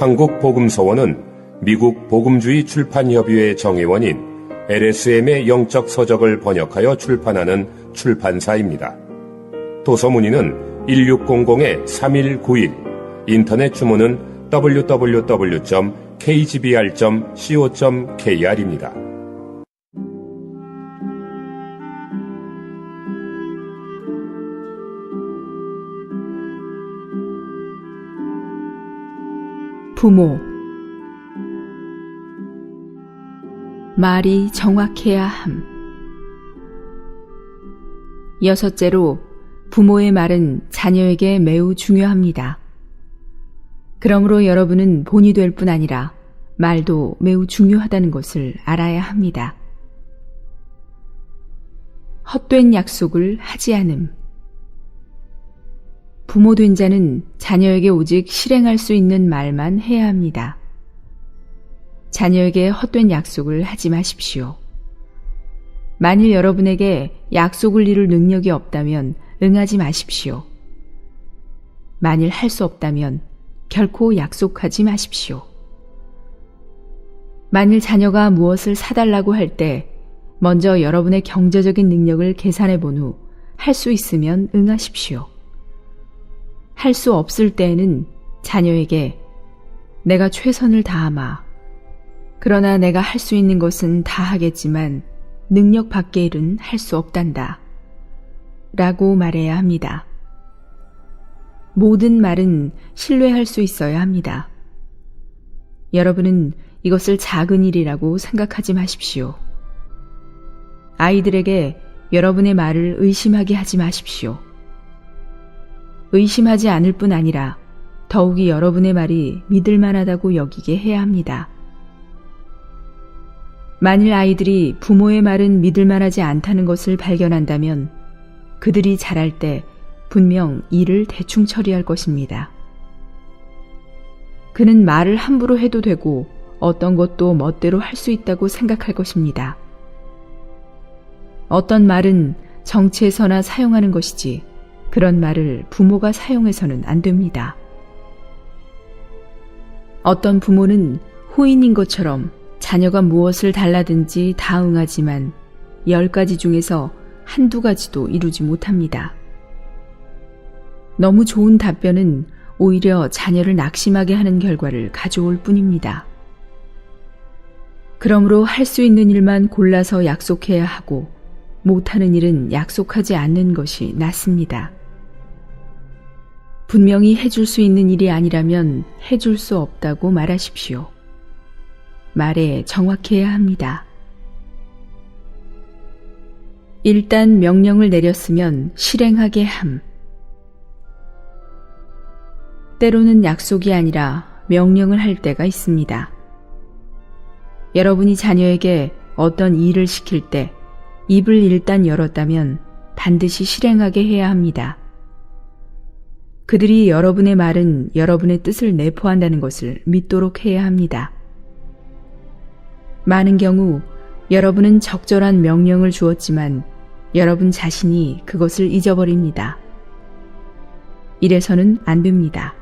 한국복음서원은 미국 복음주의 출판협의회 정회원인 LSM의 영적 서적을 번역하여 출판하는 출판사입니다. 도서 문의는 1600-3191, 인터넷 주문은 www.kgbr.co.kr입니다. 부모. 말이 정확해야 함. 여섯째로, 부모의 말은 자녀에게 매우 중요합니다. 그러므로 여러분은 본이 될 뿐 아니라 말도 매우 중요하다는 것을 알아야 합니다. 헛된 약속을 하지 않음. 부모 된 자는 자녀에게 오직 실행할 수 있는 말만 해야 합니다. 자녀에게 헛된 약속을 하지 마십시오. 만일 여러분에게 약속을 이룰 능력이 없다면 응하지 마십시오. 만일 할 수 없다면 결코 약속하지 마십시오. 만일 자녀가 무엇을 사달라고 할 때 먼저 여러분의 경제적인 능력을 계산해 본 후 할 수 있으면 응하십시오. 할 수 없을 때에는 자녀에게 내가 최선을 다하마. 그러나 내가 할 수 있는 것은 다 하겠지만 능력 밖의 일은 할 수 없단다. 라고 말해야 합니다. 모든 말은 신뢰할 수 있어야 합니다. 여러분은 이것을 작은 일이라고 생각하지 마십시오. 아이들에게 여러분의 말을 의심하게 하지 마십시오. 의심하지 않을 뿐 아니라 더욱이 여러분의 말이 믿을 만하다고 여기게 해야 합니다. 만일 아이들이 부모의 말은 믿을 만하지 않다는 것을 발견한다면 그들이 자랄 때 분명 일을 대충 처리할 것입니다. 그는 말을 함부로 해도 되고 어떤 것도 멋대로 할 수 있다고 생각할 것입니다. 어떤 말은 정치에서나 사용하는 것이지 그런 말을 부모가 사용해서는 안 됩니다. 어떤 부모는 후인인 것처럼 자녀가 무엇을 달라든지 다 응하지만 10가지 중에서 한두 가지도 이루지 못합니다. 너무 좋은 답변은 오히려 자녀를 낙심하게 하는 결과를 가져올 뿐입니다. 그러므로 할 수 있는 일만 골라서 약속해야 하고 못하는 일은 약속하지 않는 것이 낫습니다. 분명히 해줄 수 있는 일이 아니라면 해줄 수 없다고 말하십시오. 말에 정확해야 합니다. 일단 명령을 내렸으면 실행하게 함. 때로는 약속이 아니라 명령을 할 때가 있습니다. 여러분이 자녀에게 어떤 일을 시킬 때 입을 일단 열었다면 반드시 실행하게 해야 합니다. 그들이 여러분의 말은 여러분의 뜻을 내포한다는 것을 믿도록 해야 합니다. 많은 경우 여러분은 적절한 명령을 주었지만 여러분 자신이 그것을 잊어버립니다. 이래서는 안 됩니다.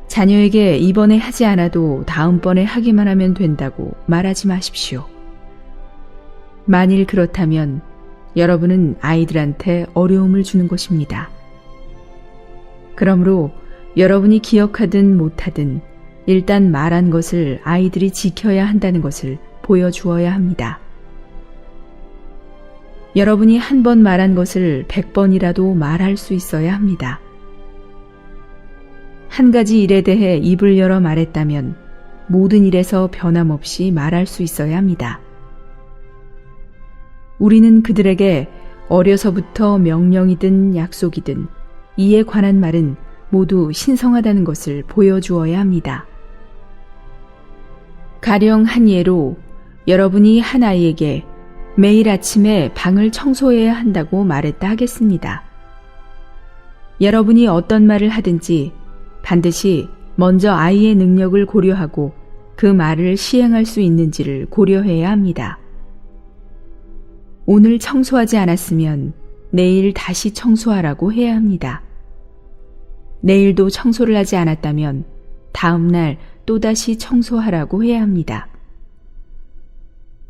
자녀에게 이번에 하지 않아도 다음번에 하기만 하면 된다고 말하지 마십시오. 만일 그렇다면 여러분은 아이들한테 어려움을 주는 것입니다. 그러므로 여러분이 기억하든 못하든 일단 말한 것을 아이들이 지켜야 한다는 것을 보여주어야 합니다. 여러분이 한 번 말한 것을 100번이라도 말할 수 있어야 합니다. 한 가지 일에 대해 입을 열어 말했다면 모든 일에서 변함없이 말할 수 있어야 합니다. 우리는 그들에게 어려서부터 명령이든 약속이든 이에 관한 말은 모두 신성하다는 것을 보여주어야 합니다. 가령 한 예로 여러분이 한 아이에게 매일 아침에 방을 청소해야 한다고 말했다 하겠습니다. 여러분이 어떤 말을 하든지 반드시 먼저 아이의 능력을 고려하고 그 말을 시행할 수 있는지를 고려해야 합니다. 오늘 청소하지 않았으면 내일 다시 청소하라고 해야 합니다. 내일도 청소를 하지 않았다면 다음 날 또다시 청소하라고 해야 합니다.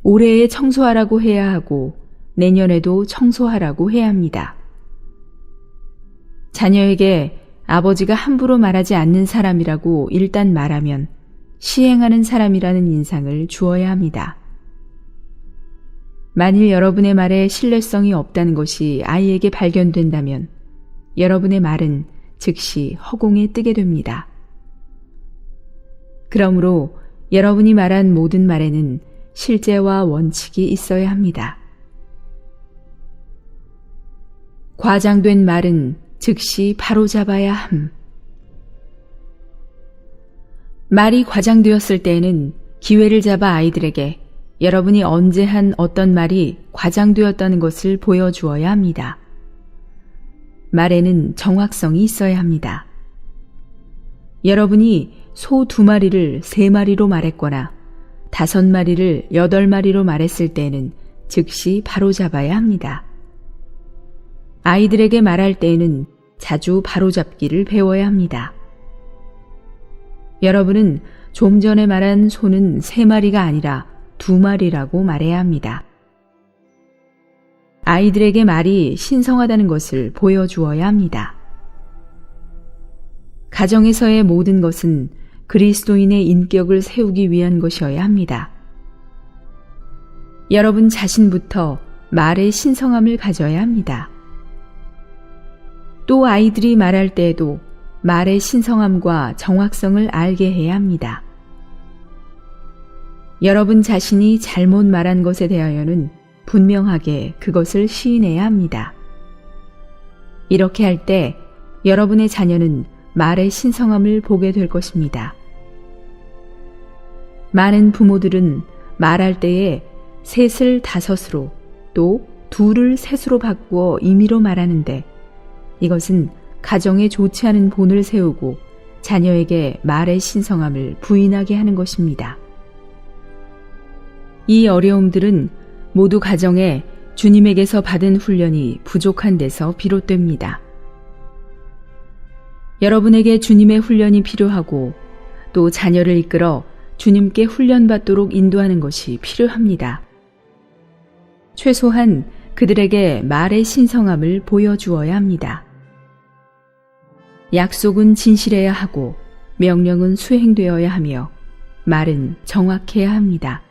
올해에 청소하라고 해야 하고 내년에도 청소하라고 해야 합니다. 자녀에게 아버지가 함부로 말하지 않는 사람이라고 일단 말하면 시행하는 사람이라는 인상을 주어야 합니다. 만일 여러분의 말에 신뢰성이 없다는 것이 아이에게 발견된다면 여러분의 말은 즉시 허공에 뜨게 됩니다. 그러므로 여러분이 말한 모든 말에는 실제와 원칙이 있어야 합니다. 과장된 말은 즉시 바로잡아야 함. 말이 과장되었을 때에는 기회를 잡아 아이들에게 여러분이 언제 한 어떤 말이 과장되었다는 것을 보여주어야 합니다. 말에는 정확성이 있어야 합니다. 여러분이 소 2마리를 3마리로 말했거나 5마리를 8마리로 말했을 때에는 즉시 바로잡아야 합니다. 아이들에게 말할 때에는 자주 바로잡기를 배워야 합니다. 여러분은 좀 전에 말한 소는 3마리가 아니라 2마리라고 말해야 합니다. 아이들에게 말이 신성하다는 것을 보여주어야 합니다. 가정에서의 모든 것은 그리스도인의 인격을 세우기 위한 것이어야 합니다. 여러분 자신부터 말의 신성함을 가져야 합니다. 또 아이들이 말할 때에도 말의 신성함과 정확성을 알게 해야 합니다. 여러분 자신이 잘못 말한 것에 대하여는 분명하게 그것을 시인해야 합니다. 이렇게 할 때 여러분의 자녀는 말의 신성함을 보게 될 것입니다. 많은 부모들은 말할 때에 셋을 5으로 또 2를 3으로 바꾸어 임의로 말하는데 이것은 가정에 좋지 않은 본을 세우고 자녀에게 말의 신성함을 부인하게 하는 것입니다. 이 어려움들은 모두 가정에 주님에게서 받은 훈련이 부족한 데서 비롯됩니다. 여러분에게 주님의 훈련이 필요하고 또 자녀를 이끌어 주님께 훈련받도록 인도하는 것이 필요합니다. 최소한 그들에게 말의 신성함을 보여주어야 합니다. 약속은 진실해야 하고 명령은 수행되어야 하며 말은 정확해야 합니다.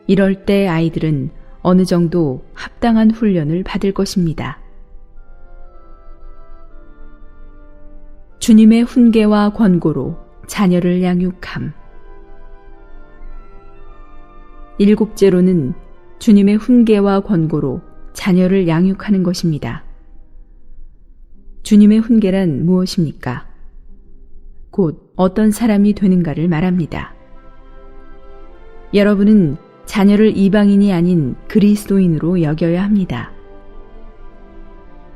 이럴 때 아이들은 어느 정도 합당한 훈련을 받을 것입니다. 주님의 훈계와 권고로 자녀를 양육함. 7째로는 주님의 훈계와 권고로 자녀를 양육하는 것입니다. 주님의 훈계란 무엇입니까? 곧 어떤 사람이 되는가를 말합니다. 여러분은 자녀를 이방인이 아닌 그리스도인으로 여겨야 합니다.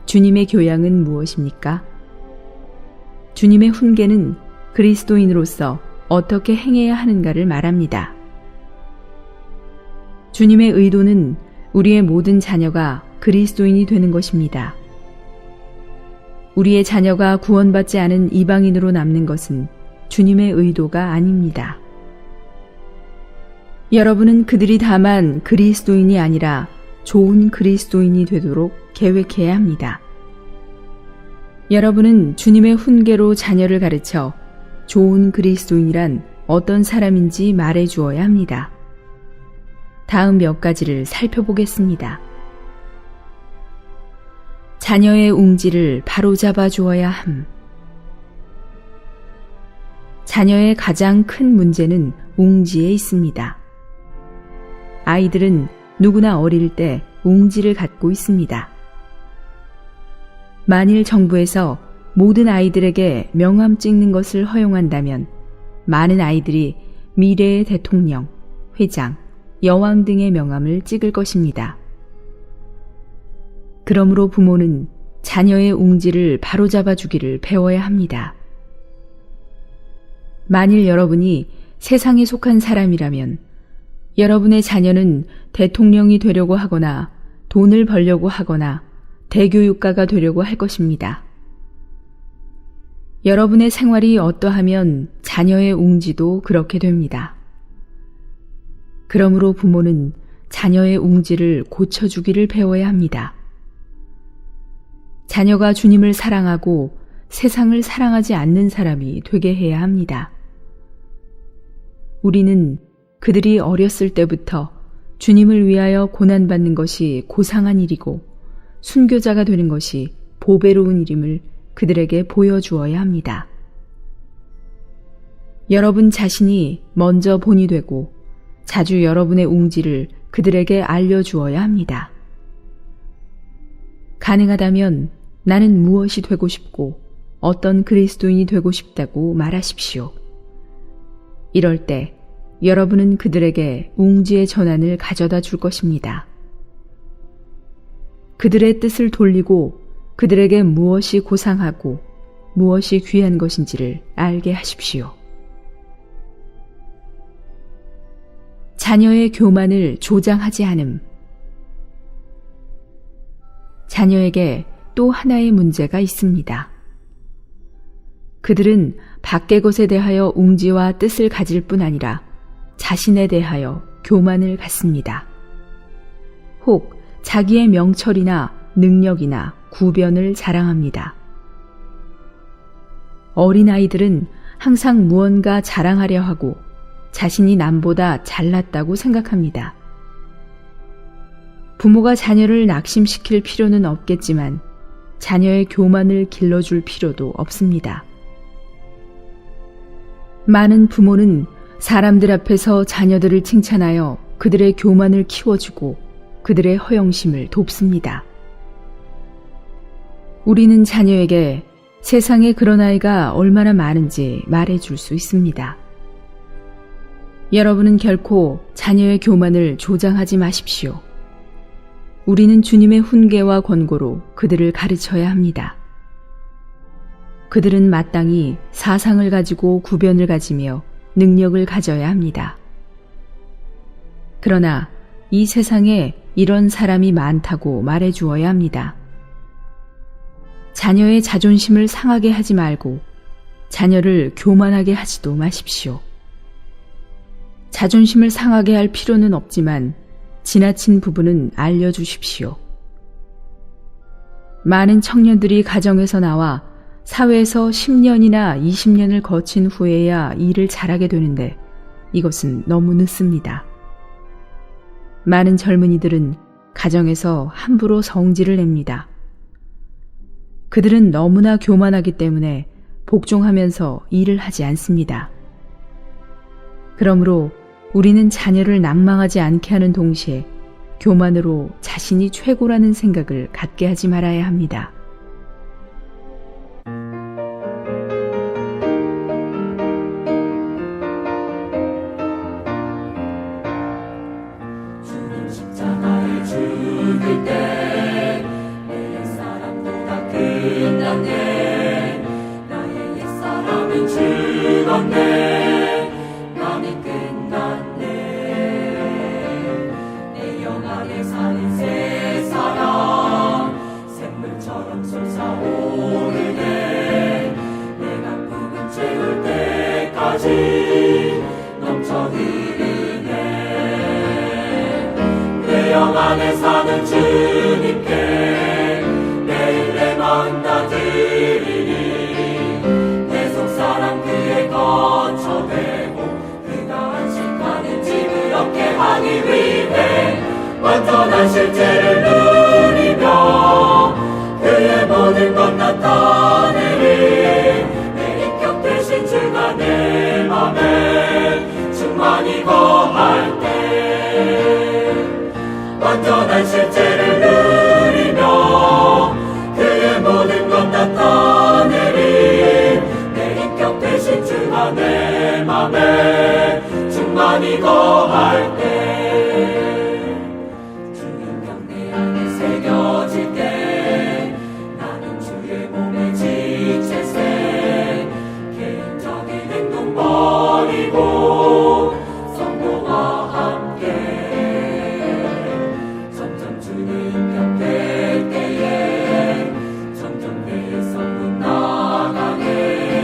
주님의 교양은 무엇입니까? 주님의 훈계는 그리스도인으로서 어떻게 행해야 하는가를 말합니다. 주님의 의도는 우리의 모든 자녀가 그리스도인이 되는 것입니다. 우리의 자녀가 구원받지 않은 이방인으로 남는 것은 주님의 의도가 아닙니다. 여러분은 그들이 다만 그리스도인이 아니라 좋은 그리스도인이 되도록 계획해야 합니다. 여러분은 주님의 훈계로 자녀를 가르쳐 좋은 그리스도인이란 어떤 사람인지 말해 주어야 합니다. 다음 몇 가지를 살펴보겠습니다. 자녀의 웅지를 바로잡아 주어야 함. 자녀의 가장 큰 문제는 웅지에 있습니다. 아이들은 누구나 어릴 때 웅지를 갖고 있습니다. 만일 정부에서 모든 아이들에게 명함 찍는 것을 허용한다면 많은 아이들이 미래의 대통령, 회장, 여왕 등의 명함을 찍을 것입니다. 그러므로 부모는 자녀의 웅지를 바로잡아 주기를 배워야 합니다. 만일 여러분이 세상에 속한 사람이라면 여러분의 자녀는 대통령이 되려고 하거나 돈을 벌려고 하거나 대교육가가 되려고 할 것입니다. 여러분의 생활이 어떠하면 자녀의 웅지도 그렇게 됩니다. 그러므로 부모는 자녀의 웅지를 고쳐주기를 배워야 합니다. 자녀가 주님을 사랑하고 세상을 사랑하지 않는 사람이 되게 해야 합니다. 우리는 그들이 어렸을 때부터 주님을 위하여 고난받는 것이 고상한 일이고 순교자가 되는 것이 보배로운 일임을 그들에게 보여주어야 합니다. 여러분 자신이 먼저 본이 되고 자주 여러분의 웅지를 그들에게 알려주어야 합니다. 가능하다면 나는 무엇이 되고 싶고 어떤 그리스도인이 되고 싶다고 말하십시오. 이럴 때 여러분은 그들에게 웅지의 전환을 가져다 줄 것입니다. 그들의 뜻을 돌리고 그들에게 무엇이 고상하고 무엇이 귀한 것인지를 알게 하십시오. 자녀의 교만을 조장하지 않음. 자녀에게 또 하나의 문제가 있습니다. 그들은 밖의 것에 대하여 웅지와 뜻을 가질 뿐 아니라 자신에 대하여 교만을 갖습니다. 혹 자기의 명철이나 능력이나 구변을 자랑합니다. 어린아이들은 항상 무언가 자랑하려 하고 자신이 남보다 잘났다고 생각합니다. 부모가 자녀를 낙심시킬 필요는 없겠지만 자녀의 교만을 길러줄 필요도 없습니다. 많은 부모는 사람들 앞에서 자녀들을 칭찬하여 그들의 교만을 키워주고 그들의 허영심을 돕습니다. 우리는 자녀에게 세상에 그런 아이가 얼마나 많은지 말해줄 수 있습니다. 여러분은 결코 자녀의 교만을 조장하지 마십시오. 우리는 주님의 훈계와 권고로 그들을 가르쳐야 합니다. 그들은 마땅히 사상을 가지고 구변을 가지며 능력을 가져야 합니다. 그러나 이 세상에 이런 사람이 많다고 말해주어야 합니다. 자녀의 자존심을 상하게 하지 말고 자녀를 교만하게 하지도 마십시오. 자존심을 상하게 할 필요는 없지만 지나친 부분은 알려주십시오. 많은 청년들이 가정에서 나와 사회에서 10년이나 20년을 거친 후에야 일을 잘하게 되는데 이것은 너무 늦습니다. 많은 젊은이들은 가정에서 함부로 성질을 냅니다. 그들은 너무나 교만하기 때문에 복종하면서 일을 하지 않습니다. 그러므로 우리는 자녀를 낭망하지 않게 하는 동시에 교만으로 자신이 최고라는 생각을 갖게 하지 말아야 합니다. 주님 십자가에 죽을 때 내 옛사람보다 끝났네. 나의 옛사람은 죽었네. 남이 끝났네. 내 영 안에 사는 새 사람 샘물처럼 솟아오르네. 내가 부은 채울 때까지 넘쳐 흐르네. 내 영 안에 사는 주님께 매일 내 마음 다 드리니 내 속사람 그의 거처되고 그가 안식하는 집을 얻게 하기 위해 완전한 실제를 누리며 그의 모든 것 나타내리 내 인격 되신 주가 내 맘에 충만히 거할 때 완전한 실제를 누리며 그의 모든 것 나타내리 내 인격 되신 주가 내 맘에 충만히 거할 때 주님 내 안에 새겨질 때 나는 주의 몸에 지체세 개인적인 행동 버리고 성도와 함께 점점 주의 인격 될 때에 점점 내 성문 나가네.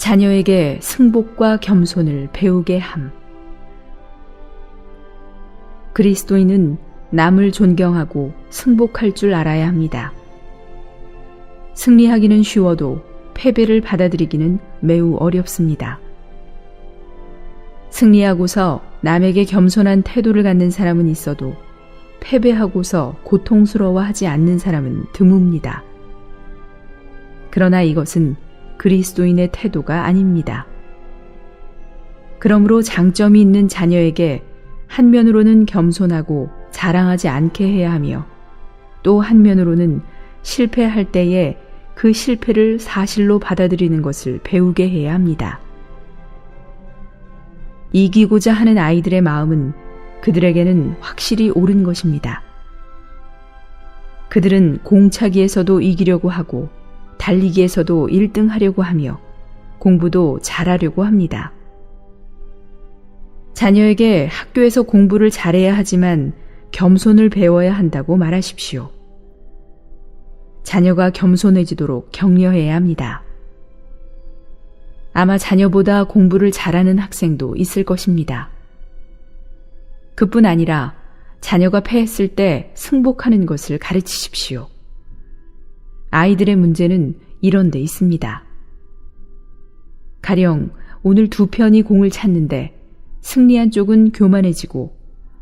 자녀에게 승복과 겸손을 배우게 함. 그리스도인은 남을 존경하고 승복할 줄 알아야 합니다. 승리하기는 쉬워도 패배를 받아들이기는 매우 어렵습니다. 승리하고서 남에게 겸손한 태도를 갖는 사람은 있어도 패배하고서 고통스러워하지 않는 사람은 드뭅니다. 그러나 이것은 그리스도인의 태도가 아닙니다. 그러므로 장점이 있는 자녀에게 한면으로는 겸손하고 자랑하지 않게 해야 하며 또 한면으로는 실패할 때에 그 실패를 사실로 받아들이는 것을 배우게 해야 합니다. 이기고자 하는 아이들의 마음은 그들에게는 확실히 옳은 것입니다. 그들은 공차기에서도 이기려고 하고 달리기에서도 1등 하려고 하며 공부도 잘하려고 합니다. 자녀에게 학교에서 공부를 잘해야 하지만 겸손을 배워야 한다고 말하십시오. 자녀가 겸손해지도록 격려해야 합니다. 아마 자녀보다 공부를 잘하는 학생도 있을 것입니다. 그뿐 아니라 자녀가 패했을 때 승복하는 것을 가르치십시오. 아이들의 문제는 이런 데 있습니다. 가령 오늘 두 편이 공을 찼는데 승리한 쪽은 교만해지고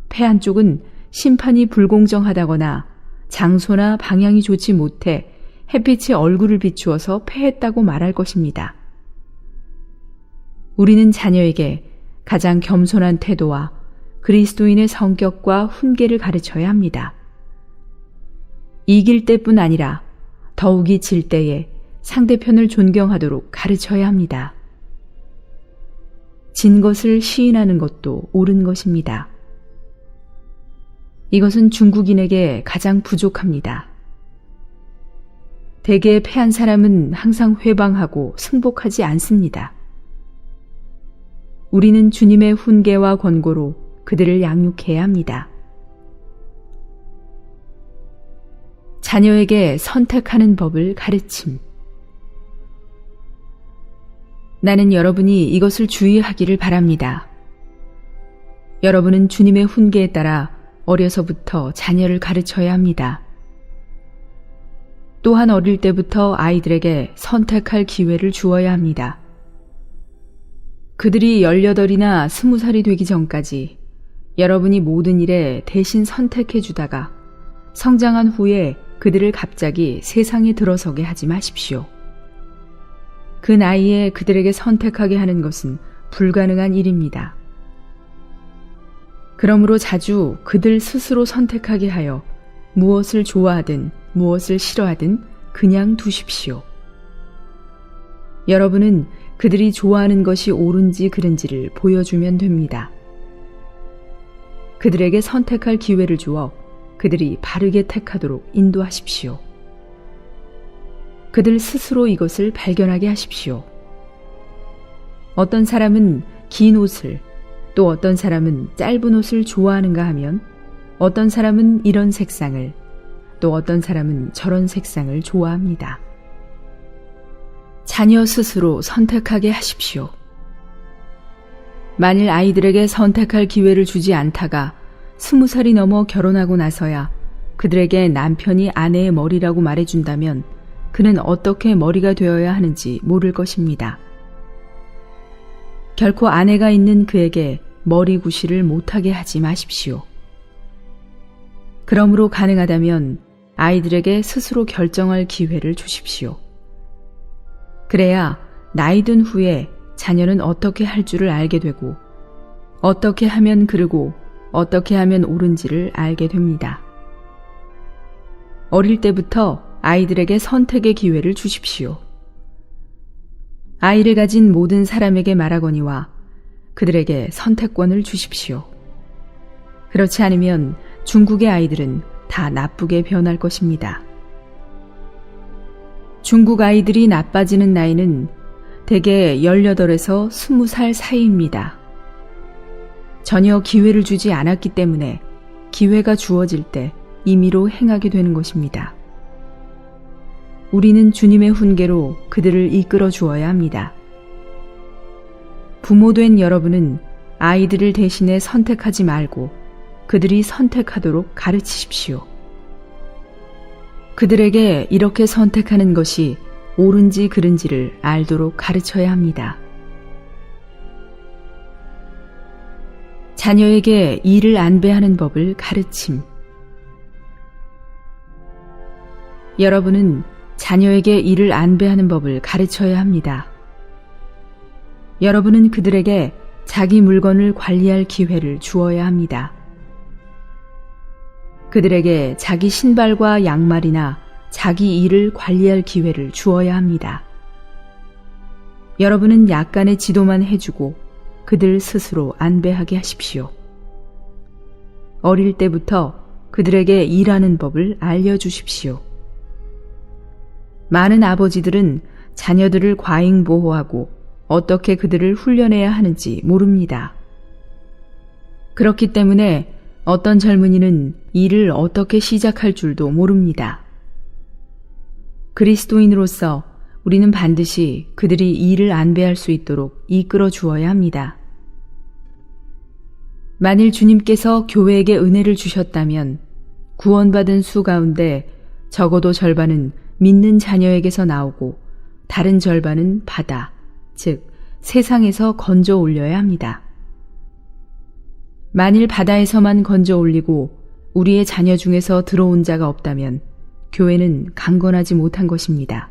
패한 쪽은 심판이 불공정하다거나 장소나 방향이 좋지 못해 햇빛이 얼굴을 비추어서 패했다고 말할 것입니다. 우리는 자녀에게 가장 겸손한 태도와 그리스도인의 성격과 훈계를 가르쳐야 합니다. 이길 때뿐 아니라 더욱이 질 때에 상대편을 존경하도록 가르쳐야 합니다. 진 것을 시인하는 것도 옳은 것입니다. 이것은 중국인에게 가장 부족합니다. 대개 패한 사람은 항상 회방하고 승복하지 않습니다. 우리는 주님의 훈계와 권고로 그들을 양육해야 합니다. 자녀에게 선택하는 법을 가르침. 나는 여러분이 이것을 주의하기를 바랍니다. 여러분은 주님의 훈계에 따라 어려서부터 자녀를 가르쳐야 합니다. 또한 어릴 때부터 아이들에게 선택할 기회를 주어야 합니다. 그들이 18이나 20살이 되기 전까지 여러분이 모든 일에 대신 선택해 주다가 성장한 후에 그들을 갑자기 세상에 들어서게 하지 마십시오. 그 나이에 그들에게 선택하게 하는 것은 불가능한 일입니다. 그러므로 자주 그들 스스로 선택하게 하여 무엇을 좋아하든 무엇을 싫어하든 그냥 두십시오. 여러분은 그들이 좋아하는 것이 옳은지 그른지를 보여주면 됩니다. 그들에게 선택할 기회를 주어 그들이 바르게 택하도록 인도하십시오. 그들 스스로 이것을 발견하게 하십시오. 어떤 사람은 긴 옷을, 또 어떤 사람은 짧은 옷을 좋아하는가 하면 어떤 사람은 이런 색상을, 또 어떤 사람은 저런 색상을 좋아합니다. 자녀 스스로 선택하게 하십시오. 만일 아이들에게 선택할 기회를 주지 않다가 20살이 넘어 결혼하고 나서야 그들에게 남편이 아내의 머리라고 말해준다면 그는 어떻게 머리가 되어야 하는지 모를 것입니다. 결코 아내가 있는 그에게 머리 구실을 못하게 하지 마십시오. 그러므로 가능하다면 아이들에게 스스로 결정할 기회를 주십시오. 그래야 나이 든 후에 자녀는 어떻게 할 줄을 알게 되고 어떻게 하면 그르고 어떻게 하면 옳은지를 알게 됩니다. 어릴 때부터 아이들에게 선택의 기회를 주십시오. 아이를 가진 모든 사람에게 말하거니와 그들에게 선택권을 주십시오. 그렇지 않으면 중국의 아이들은 다 나쁘게 변할 것입니다. 중국 아이들이 나빠지는 나이는 대개 18에서 20살 사이입니다. 전혀 기회를 주지 않았기 때문에 기회가 주어질 때 임의로 행하게 되는 것입니다. 우리는 주님의 훈계로 그들을 이끌어 주어야 합니다. 부모된 여러분은 아이들을 대신해 선택하지 말고 그들이 선택하도록 가르치십시오. 그들에게 이렇게 선택하는 것이 옳은지 그른지를 알도록 가르쳐야 합니다. 자녀에게 이를 안배하는 법을 가르침. 여러분은 자녀에게 이를 안배하는 법을 가르쳐야 합니다. 여러분은 그들에게 자기 물건을 관리할 기회를 주어야 합니다. 그들에게 자기 신발과 양말이나 자기 일을 관리할 기회를 주어야 합니다. 여러분은 약간의 지도만 해주고 그들 스스로 안배하게 하십시오. 어릴 때부터 그들에게 일하는 법을 알려주십시오. 많은 아버지들은 자녀들을 과잉 보호하고 어떻게 그들을 훈련해야 하는지 모릅니다. 그렇기 때문에 어떤 젊은이는 일을 어떻게 시작할 줄도 모릅니다. 그리스도인으로서 우리는 반드시 그들이 일을 안배할 수 있도록 이끌어 주어야 합니다. 만일 주님께서 교회에게 은혜를 주셨다면 구원받은 수 가운데 적어도 절반은 믿는 자녀에게서 나오고 다른 절반은 바다, 즉 세상에서 건져 올려야 합니다. 만일 바다에서만 건져 올리고 우리의 자녀 중에서 들어온 자가 없다면 교회는 강건하지 못한 것입니다.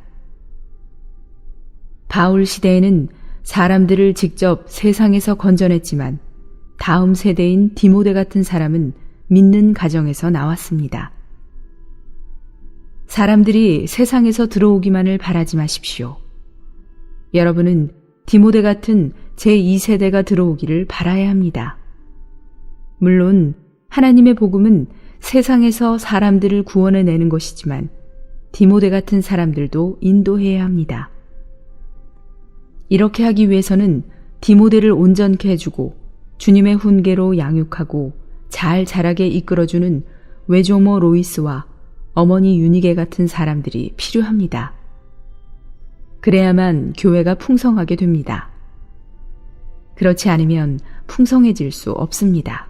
바울 시대에는 사람들을 직접 세상에서 건져냈지만 다음 세대인 디모데 같은 사람은 믿는 가정에서 나왔습니다. 사람들이 세상에서 들어오기만을 바라지 마십시오. 여러분은 디모데 같은 제2세대가 들어오기를 바라야 합니다. 물론 하나님의 복음은 세상에서 사람들을 구원해내는 것이지만 디모데 같은 사람들도 인도해야 합니다. 이렇게 하기 위해서는 디모데를 온전케 해주고 주님의 훈계로 양육하고 잘 자라게 이끌어주는 외조모 로이스와 어머니 유니게 같은 사람들이 필요합니다. 그래야만 교회가 풍성하게 됩니다. 그렇지 않으면 풍성해질 수 없습니다.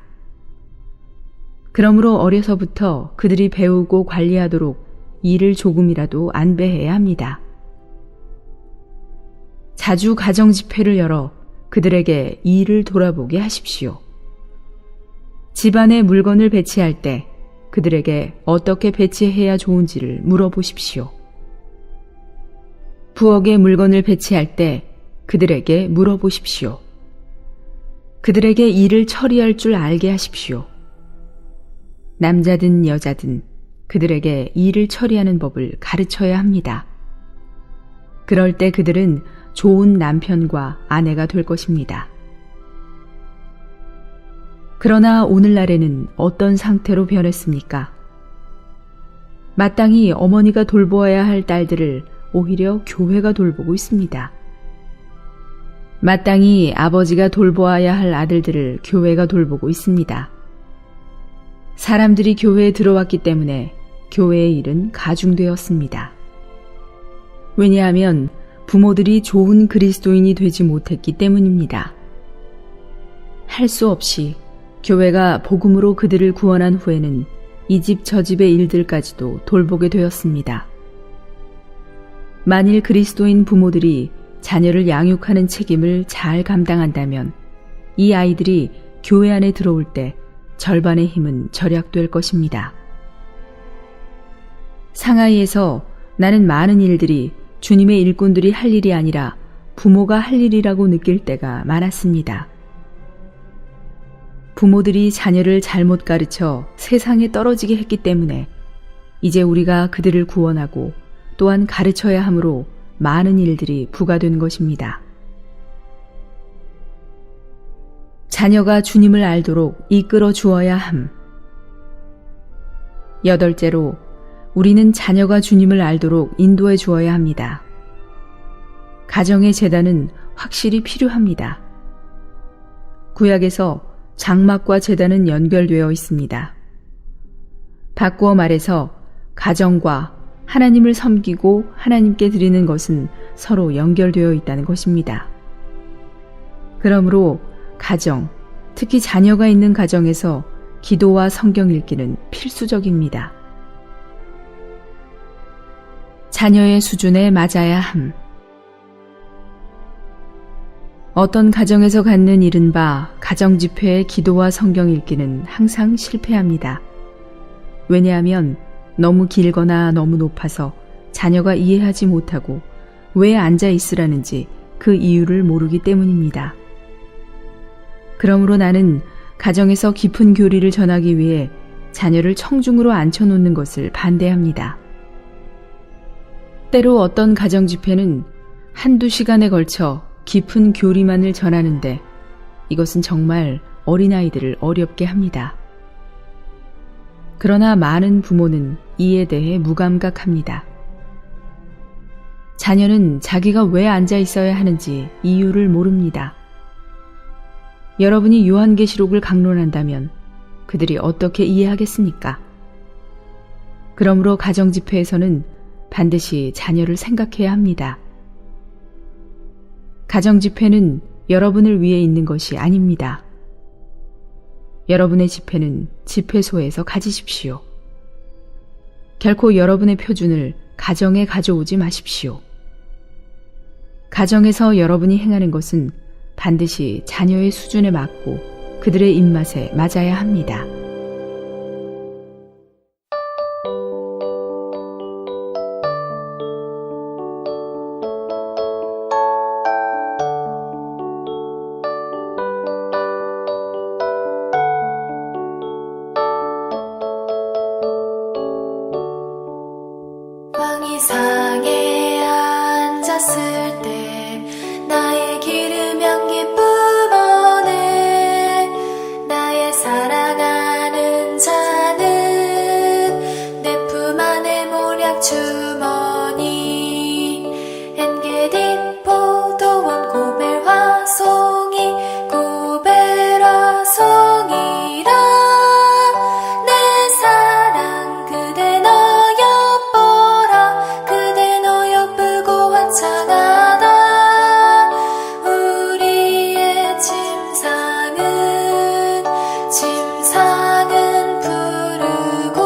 그러므로 어려서부터 그들이 배우고 관리하도록 일을 조금이라도 안배해야 합니다. 자주 가정 집회를 열어 그들에게 일을 돌아보게 하십시오. 집안에 물건을 배치할 때 그들에게 어떻게 배치해야 좋은지를 물어보십시오. 부엌에 물건을 배치할 때 그들에게 물어보십시오. 그들에게 일을 처리할 줄 알게 하십시오. 남자든 여자든 그들에게 일을 처리하는 법을 가르쳐야 합니다. 그럴 때 그들은 좋은 남편과 아내가 될 것입니다. 그러나 오늘날에는 어떤 상태로 변했습니까? 마땅히 어머니가 돌보아야 할 딸들을 오히려 교회가 돌보고 있습니다. 마땅히 아버지가 돌보아야 할 아들들을 교회가 돌보고 있습니다. 사람들이 교회에 들어왔기 때문에 교회의 일은 가중되었습니다. 왜냐하면 부모들이 좋은 그리스도인이 되지 못했기 때문입니다. 할 수 없이 교회가 복음으로 그들을 구원한 후에는 이 집 저 집의 일들까지도 돌보게 되었습니다. 만일 그리스도인 부모들이 자녀를 양육하는 책임을 잘 감당한다면 이 아이들이 교회 안에 들어올 때 절반의 힘은 절약될 것입니다. 상하이에서 나는 많은 일들이 주님의 일꾼들이 할 일이 아니라 부모가 할 일이라고 느낄 때가 많았습니다. 부모들이 자녀를 잘못 가르쳐 세상에 떨어지게 했기 때문에 이제 우리가 그들을 구원하고 또한 가르쳐야 하므로 많은 일들이 부과된 것입니다. 자녀가 주님을 알도록 이끌어 주어야 함. 8째로 우리는 자녀가 주님을 알도록 인도해 주어야 합니다. 가정의 제단은 확실히 필요합니다. 구약에서 장막과 제단은 연결되어 있습니다. 바꾸어 말해서 가정과 하나님을 섬기고 하나님께 드리는 것은 서로 연결되어 있다는 것입니다. 그러므로 가정, 특히 자녀가 있는 가정에서 기도와 성경 읽기는 필수적입니다. 자녀의 수준에 맞아야 함. 어떤 가정에서 갖는 이른바 가정집회의 기도와 성경 읽기는 항상 실패합니다. 왜냐하면 너무 길거나 너무 높아서 자녀가 이해하지 못하고 왜 앉아 있으라는지 그 이유를 모르기 때문입니다. 그러므로 나는 가정에서 깊은 교리를 전하기 위해 자녀를 청중으로 앉혀놓는 것을 반대합니다. 때로 어떤 가정집회는 한두 시간에 걸쳐 깊은 교리만을 전하는데 이것은 정말 어린아이들을 어렵게 합니다. 그러나 많은 부모는 이에 대해 무감각합니다. 자녀는 자기가 왜 앉아 있어야 하는지 이유를 모릅니다. 여러분이 요한계시록을 강론한다면 그들이 어떻게 이해하겠습니까? 그러므로 가정집회에서는 반드시 자녀를 생각해야 합니다. 가정집회는 여러분을 위해 있는 것이 아닙니다. 여러분의 집회는 집회소에서 가지십시오. 결코 여러분의 표준을 가정에 가져오지 마십시오. 가정에서 여러분이 행하는 것은 반드시 자녀의 수준에 맞고 그들의 입맛에 맞아야 합니다. 왕이상에 앉았을 때 나의 기름 향기 뿜어내 나의 사랑하는 자는 내 품 안에 모략 주머니 엔게디 포도원 고벨 화송이 고벨 화송이라 내 사랑 그대 너여뻐라 그대 너여쁘고 환창하다 우리의 침상은 푸르고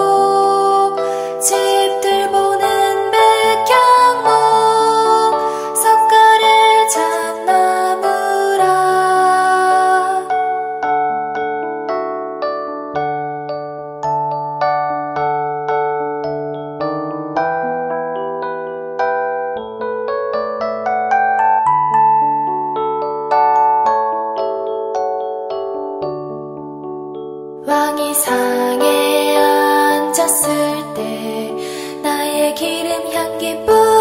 집들 보는 백향목 석가래 잣나무라 왕이상에 앉았을 때 나의 기름 향기 뿜